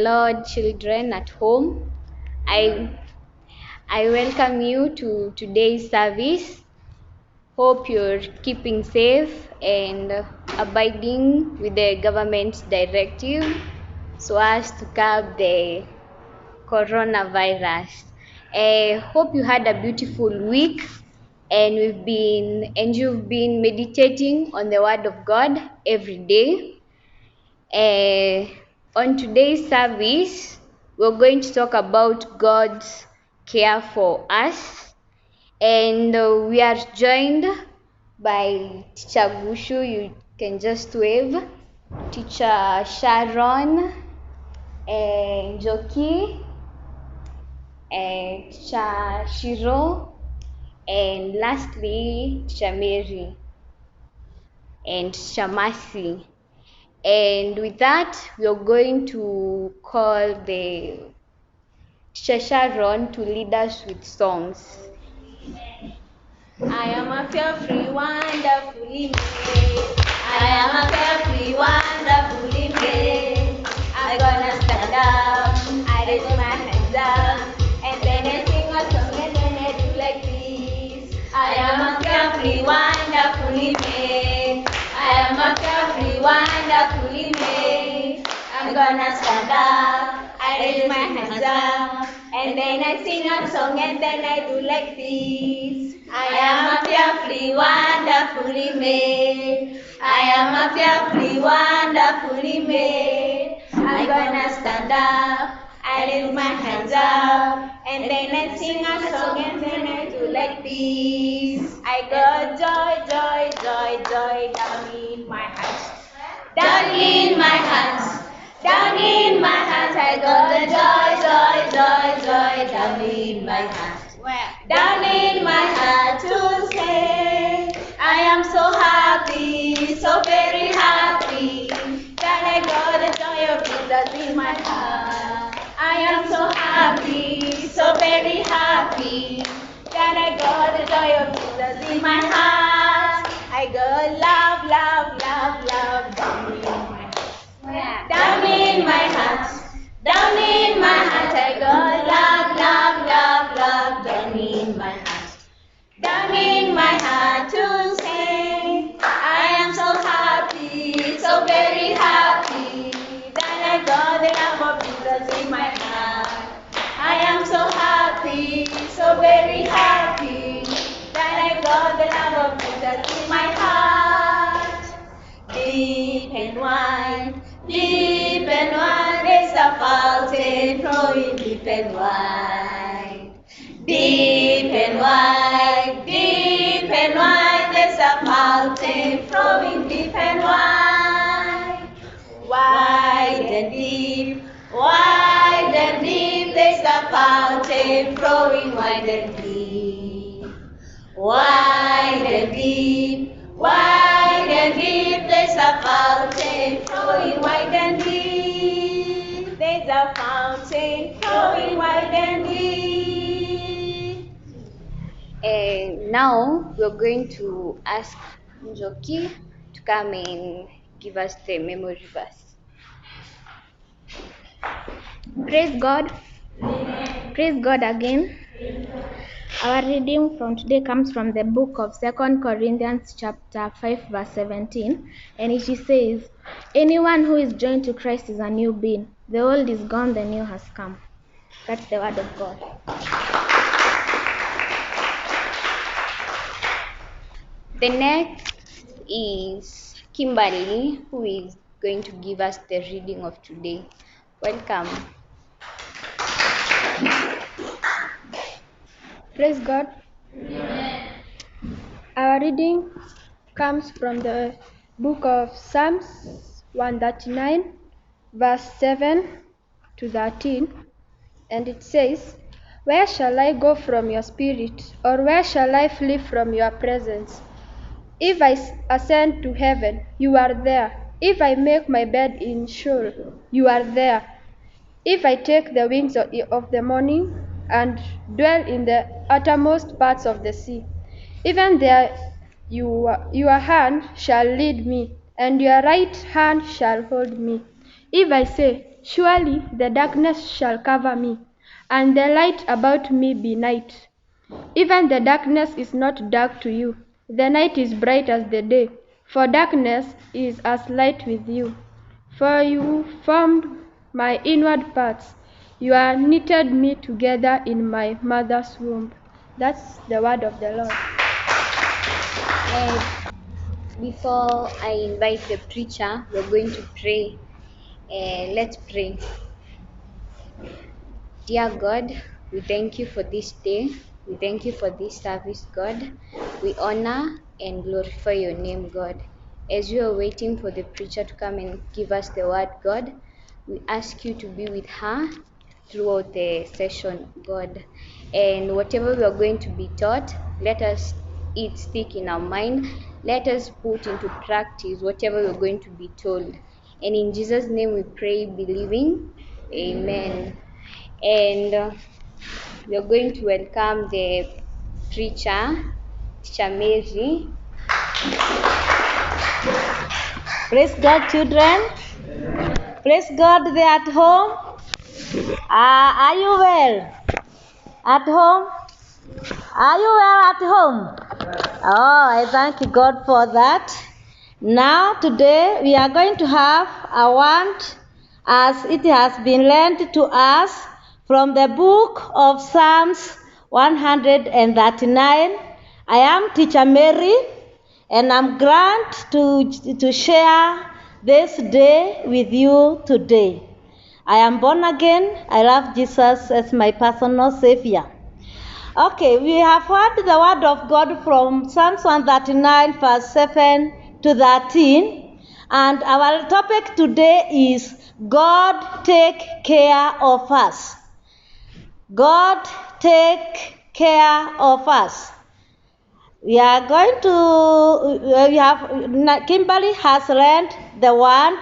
Lord, children at home. I welcome you to today's service. Hope you're keeping safe and abiding with the government's directive so as to curb the coronavirus. Hope you had a beautiful week and you've been meditating on the Word of God every day. On today's service, we're going to talk about God's care for us, and we are joined by Teacher Gushu. You can just wave. Teacher Sharon, and Joki, and Teacher Shiro, and lastly Teacher Mary and Teacher Mercy. And with that, we are going to call the Teacher Sharon to lead us with songs. I am a fearfully, wonderfully made. I am a fearfully, wonderfully made. I'm gonna stand up, I raise my hands up, and then I sing a song and then I do like this. I am a fearfully, wonderfully made. I am a fearfully, wonderfully made. I'm gonna stand up, I raise my hands up, and then I sing a song and then I do like this. I am a fearfully, wonderfully made. I am a fearfully, wonderfully made. I'm gonna stand up, I lift my hands up, and then I sing a song and then I do like this. I got joy, joy, joy, joy down in my heart. Down in my heart. Down in my heart, I got the joy, joy, joy, joy down in my heart. Down in my heart to say, I am so happy, so very happy, that I got the joy of Jesus in my heart. I am so happy, so very happy, that I got the joy of Jesus in my heart. I got love, love, love, love down in my heart. Down in my heart. Down in my heart, I got love, love, love, love down in my heart. Down in my heart to say, I am so happy, so very happy, that I got the love of Jesus in my heart. I am so happy, so very happy, that I got the love of Jesus in my heart. Deep and wide, deep and wide is a fountain flowing deep and wide. Deep and wide, deep and wide is a fountain flowing deep and wide. Wide and deep, wide and deep, there's a fountain flowing wide and deep. Wide and deep, wide and deep, there's a fountain flowing wide and deep. There's a fountain flowing wide and deep. And now we're going to ask Njoki to come and give us the memory verse. Praise God. Amen. Praise God again. Amen. Our reading from today comes from the book of 2 Corinthians chapter 5 verse 17, and it says, anyone who is joined to Christ is a new being. The old is gone, the new has come. That's the word of God. The next is Kimberly, who is going to give us the reading of today. Welcome. Praise God. Amen. Our reading comes from the book of Psalms 139 verse 7 to 13, and it says, where shall I go from your spirit, or where shall I flee from your presence? If I ascend to heaven, you are there. If I make my bed in Sheol, you are there. If I take the wings of the morning and dwell in the uttermost parts of the sea, even there your hand shall lead me, and your right hand shall hold me. If I say, Surely the darkness shall cover me, and the light about me be night. Even the darkness is not dark to you. The night is bright as the day, for darkness is as light with you. For you formed my inward parts. You are knitted me together in my mother's womb. That's the word of the Lord. And before I invite the preacher, we're going to pray. Let's pray. Dear God, we thank you for this day. We thank you for this service, God. We honor and glorify your name, God. As we are waiting for the preacher to come and give us the word, God, we ask you to be with her throughout the session, God. And whatever we are going to be taught, let us it stick in our mind. Let us put into practice whatever we're going to be told. And in Jesus' name we pray, believing. Amen. And we are going to welcome the preacher, Teacher Mary. Praise God, children. Praise God, they're at home. Are you well? At home? Are you well at home? Oh, I thank God for that. Now, today, we are going to have a word as it has been lent to us from the book of Psalms 139. I am Teacher Mary, and I'm glad to share this day with you today. I am born again. I love Jesus as my personal Savior. Okay, we have heard the word of God from Psalms 139, verse 7 to 13. And our topic today is God take care of us. God take care of us. We are going to, Kimberly has learned the word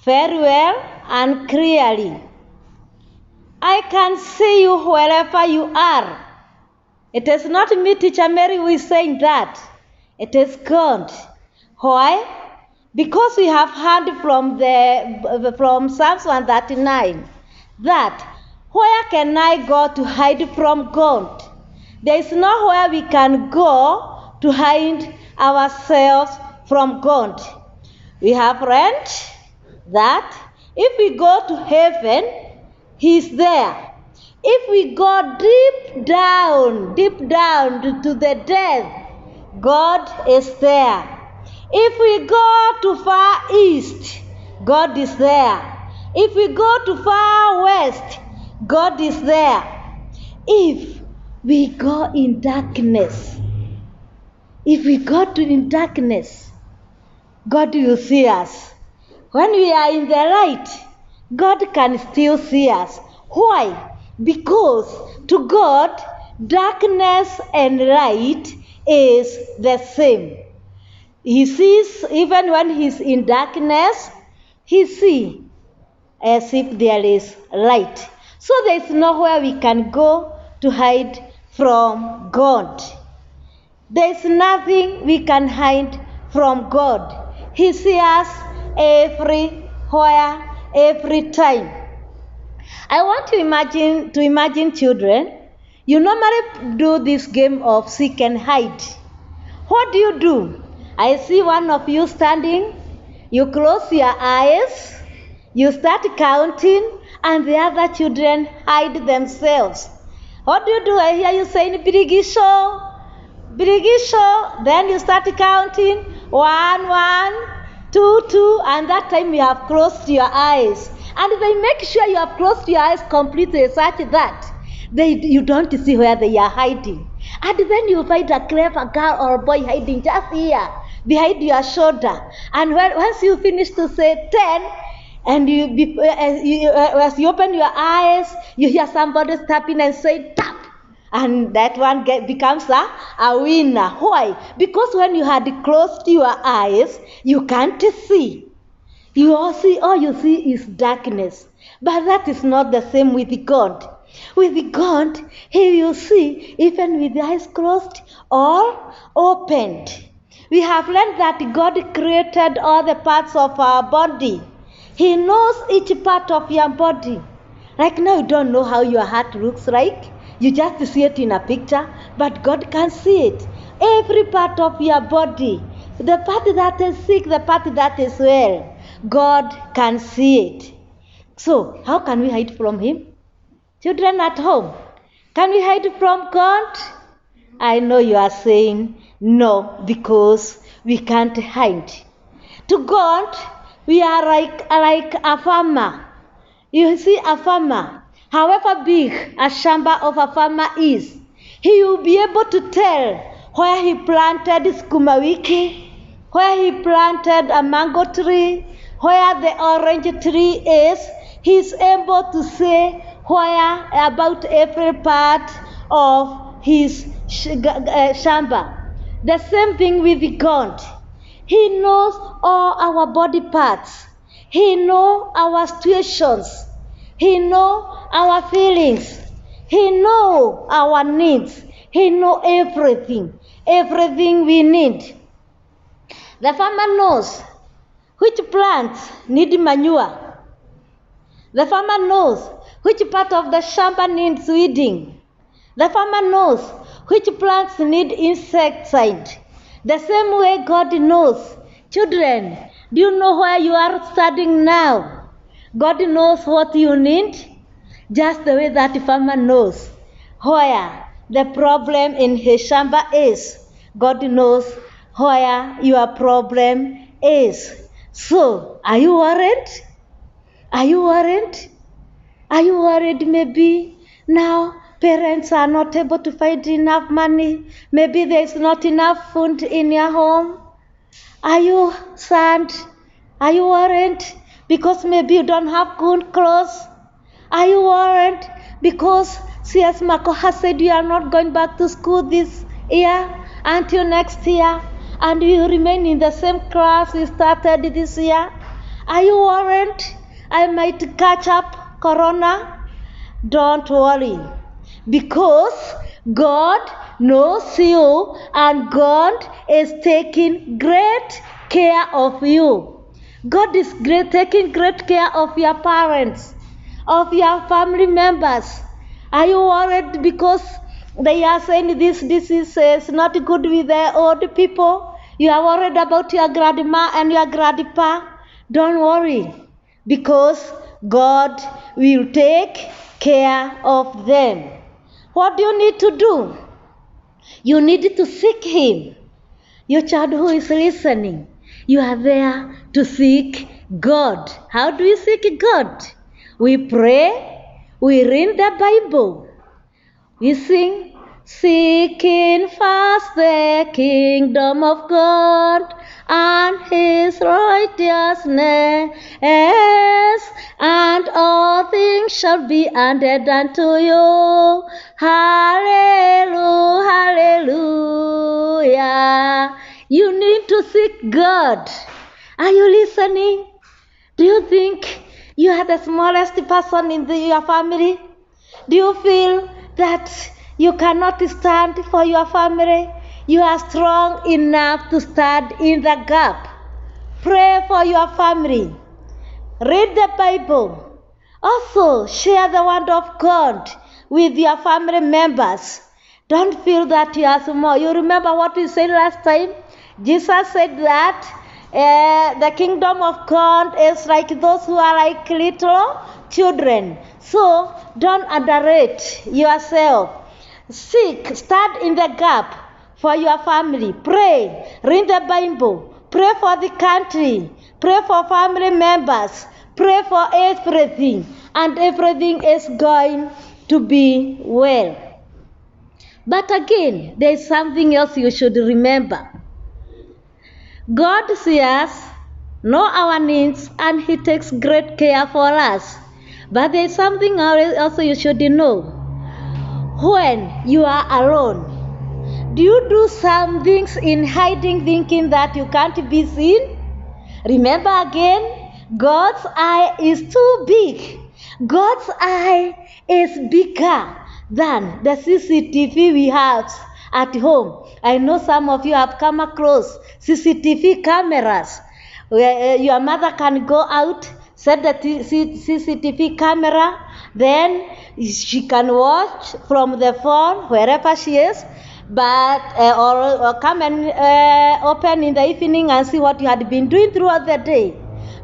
very well and clearly. I can see you wherever you are. It is not me, Teacher Mary, who is saying that. It is God. Why? Because we have heard from Psalms 139 that where can I go to hide from God? There is nowhere we can go to hide ourselves from God. We have read that if we go to heaven, He is there. If we go deep down to the depth, God is there. If we go to far east, God is there. If we go to far west, God is there. If we go in darkness, in darkness, God will see us. When we are in the light, God can still see us. Why? Because to God, darkness and light is the same. He sees, even when he's in darkness, he sees as if there is light. So there is nowhere we can go to hide from God. There is nothing we can hide from God. He sees us everywhere, every time. I want to imagine children. You normally do this game of seek and hide. What do? I see one of you standing. You close your eyes. You start counting, and the other children hide themselves. What do? I hear you saying, Birigisho. Then you start counting. 1, 2, and that time you have closed your eyes. And they make sure you have closed your eyes completely such that you don't see where they are hiding. And then you find a clever girl or boy hiding just here, behind your shoulder. And once you finish to say 10, and as you open your eyes, you hear somebody tapping and say, tap. And that one becomes a winner. Why? Because when you had closed your eyes, you can't see. All you see is darkness. But that is not the same with God. With God, He will see even with the eyes closed or opened. We have learned that God created all the parts of our body. He knows each part of your body. Like now you don't know how your heart looks like. You just see it in a picture, but God can see it. Every part of your body, the part that is sick, the part that is well, God can see it. So, how can we hide from Him? Children at home, can we hide from God? I know you are saying no, because we can't hide. To God, we are like a farmer. You see, a farmer, however big a shamba of a farmer is, he will be able to tell where he planted sukuma wiki, where he planted a mango tree, where the orange tree is. He is able to say where about every part of his shamba. The same thing with God. He knows all our body parts. He knows our situations. He knows our feelings. He knows our needs. He knows everything we need. The farmer knows which plants need manure. The farmer knows which part of the shamba needs weeding. The farmer knows which plants need insecticide. The same way God knows. Children, do you know where you are studying now? God knows what you need, just the way that farmer knows where the problem in his shamba is. God knows where your problem is. So, are you worried? Are you worried? Are you worried maybe now parents are not able to find enough money? Maybe there is not enough food in your home? Are you sad? Are you worried because maybe you don't have good clothes? Are you worried because CS Mako has said you are not going back to school this year until next year, and you remain in the same class you started this year? Are you worried I might catch up corona? Don't worry, because God knows you and God is taking great care of you. God is taking great care of your parents, of your family members. Are you worried because they are saying this disease is not good with the old people? You are worried about your grandma and your grandpa? Don't worry, because God will take care of them. What do you need to do? You need to seek Him. Your child who is listening, you are there to seek God. How do we seek God? We pray, we read the Bible, we sing, seeking first the kingdom of God and His righteousness, and all things shall be added unto you. Hallelujah, hallelujah. You need to seek God. Are you listening? Do you think you are the smallest person in your family? Do you feel that you cannot stand for your family? You are strong enough to stand in the gap. Pray for your family. Read the Bible. Also, share the word of God with your family members. Don't feel that you are small. You remember what we said last time? Jesus said that the kingdom of God is like those who are like little children. So, don't underrate yourself. Seek, stand in the gap for your family. Pray, read the Bible. Pray for the country. Pray for family members. Pray for everything. And everything is going to be well. But again, there is something else you should remember. God sees us, knows our needs, and He takes great care for us. But there is something also you should know. When you are alone, do you do some things in hiding, thinking that you can't be seen? Remember again, God's eye is too big. God's eye is bigger than the CCTV we have at home. I know some of you have come across CCTV cameras where your mother can go out, set the CCTV camera, then she can watch from the phone wherever she is, but or come and open in the evening and see what you had been doing throughout the day.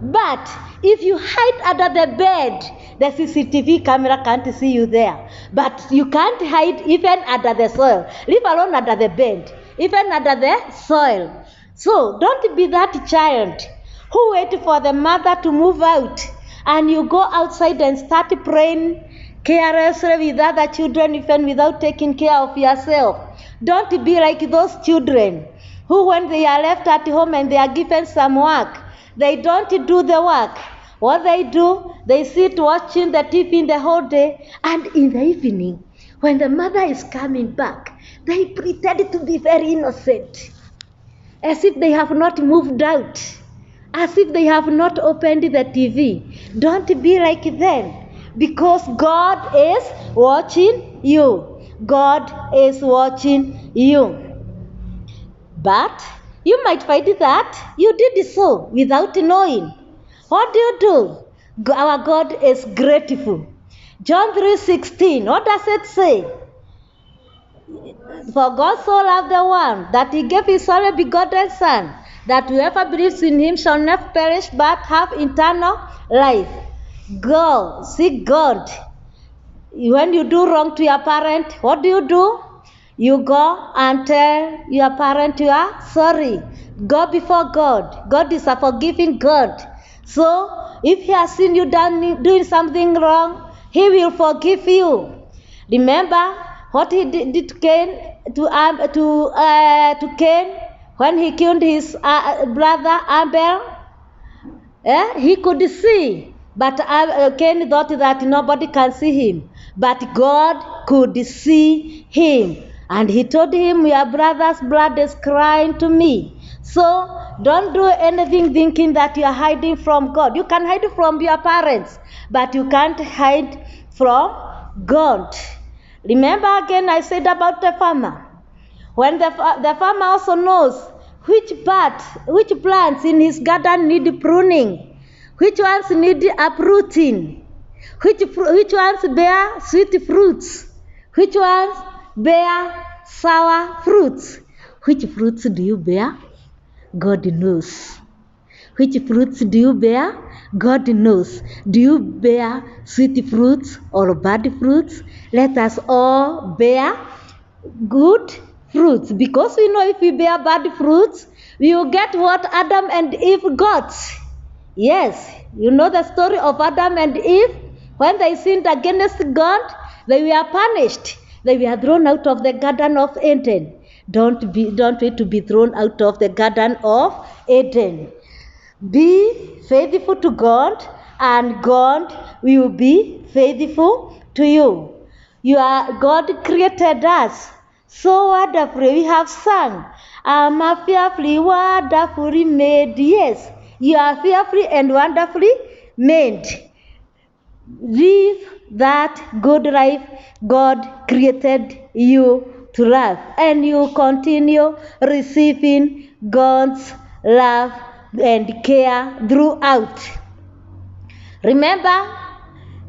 But if you hide under the bed, the CCTV camera can't see you there. But you can't hide even under the soil, leave alone under the bed, even under the soil. So don't be that child who wait for the mother to move out and you go outside and start praying carelessly with other children, even without taking care of yourself. Don't be like those children who, when they are left at home and they are given some work, they don't do the work. What they do, they sit watching the TV the whole day, and in the evening, when the mother is coming back, they pretend to be very innocent, as if they have not moved out, as if they have not opened the TV. Don't be like them, because God is watching you. God is watching you. But you might find that you did so without knowing. What do? Our God is grateful. John 3:16, what does it say? For God so loved the world that he gave his only begotten Son, that whoever believes in him shall not perish but have eternal life. Go, seek God. When you do wrong to your parent, what do? You go and tell your parent you are sorry. Go before God. God is a forgiving God. So, if he has seen you doing something wrong, he will forgive you. Remember what he did to Cain, to Cain when he killed his brother Abel? He could see, but Cain thought that nobody can see him. But God could see him. And he told him, your brother's blood is crying to me. So don't do anything thinking that you are hiding from God. You can hide from your parents, but you can't hide from God. Remember again I said about the farmer. When the farmer also knows which plants in his garden need pruning, which ones need uprooting, which ones bear sweet fruits, which ones bear sour fruits. Which fruits do you bear? God knows. Which fruits do you bear? God knows. Do you bear sweet fruits or bad fruits? Let us all bear good fruits, because we know if we bear bad fruits, we will get what Adam and Eve got. Yes, you know the story of Adam and Eve. When they sinned against God, they were punished. They were thrown out of the Garden of Eden. Don't wait to be thrown out of the Garden of Eden. Be faithful to God, and God will be faithful to you. God created us so wonderfully. We have sung, I'm a fearfully, wonderfully made. Yes, you are fearfully and wonderfully made. Live that good life God created you to live, and you continue receiving God's love and care throughout. Remember,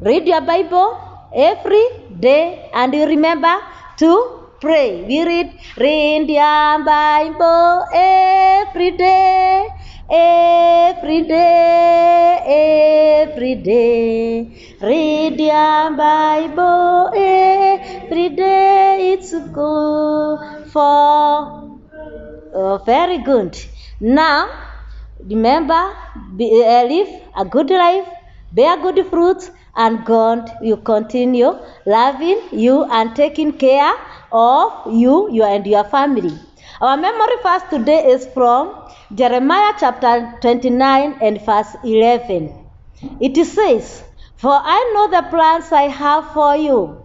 read your Bible every day, and you remember to pray. We read your Bible every day, every day, every day. Read your Bible every day. It's good for very good. Now, remember, live a good life, bear good fruits, and God will continue loving you and taking care of you and your family. Our memory verse today is from Jeremiah chapter 29 and verse 11. It says, for I know the plans I have for you,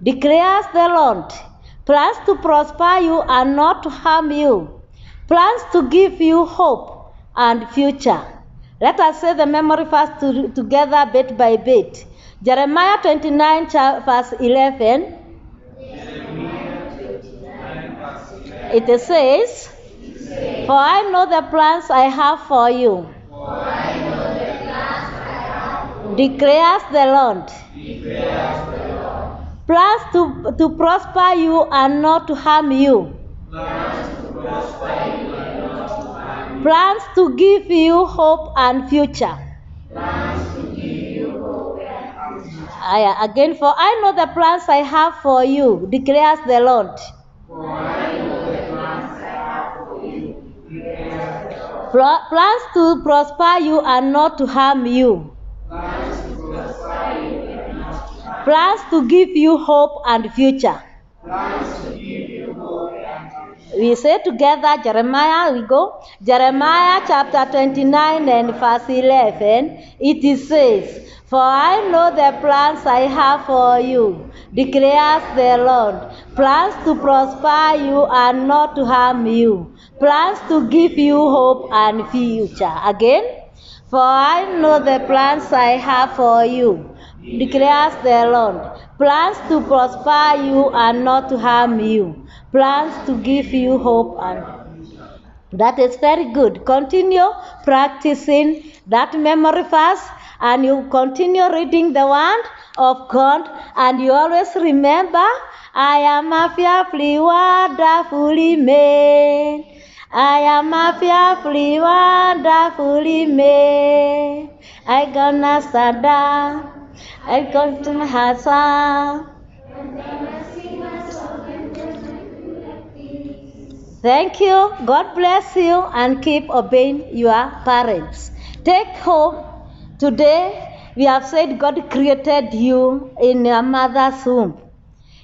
declares the Lord, plans to prosper you and not to harm you, plans to give you hope and future. Let us say the memory verse together bit by bit. Jeremiah 29 verse 11. It says, for I know the plans I have for you. declares the Lord. Plans to prosper you and not to harm you. Plans to give you hope and future. Again, for I know the plans I have for you, declares the Lord. Plans to prosper you and not to harm you. Plans to give you hope and future. We say together Jeremiah, we go. Jeremiah chapter 29 and verse 11. It says, for I know the plans I have for you, declares the Lord. Plans to prosper you and not to harm you. Plans to give you hope and future. Again, for I know the plans I have for you, declares the Lord. Plans to prosper you and not to harm you. Plans to give you hope and that is very good. Continue practicing that memory verse and you continue reading the word of God and you always remember, I am a fearfully wonderfully made. I am a fearfully wonderfully made. I gonna stand up. I come to my house. Thank you. God bless you and keep obeying your parents. Take hope. Today we have said God created you in your mother's womb.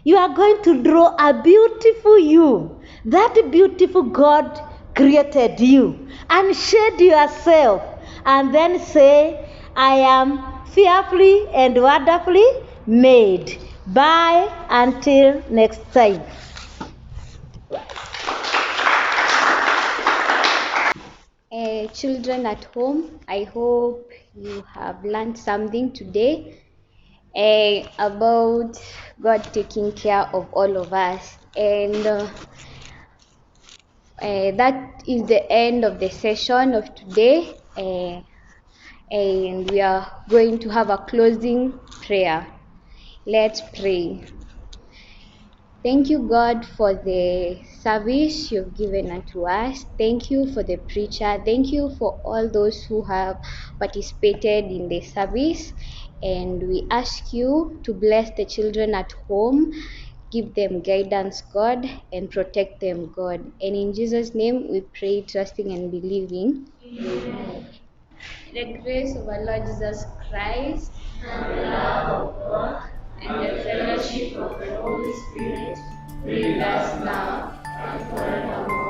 You are going to draw a beautiful you. That beautiful God created you and shade yourself and then say, I am fearfully and wonderfully made. Bye until next time. Children at home, I hope you have learned something today about God taking care of all of us. And that is the end of the session of today. And we are going to have a closing prayer. Let's pray. Thank you, God, for the service you've given unto us. Thank you for the preacher. Thank you for all those who have participated in the service. And we ask you to bless the children at home, give them guidance, God, and protect them, God. And in Jesus' name we pray, trusting and believing. Amen. The grace of our Lord Jesus Christ, and the love of God, and the fellowship of the Holy Spirit be with us now and forevermore.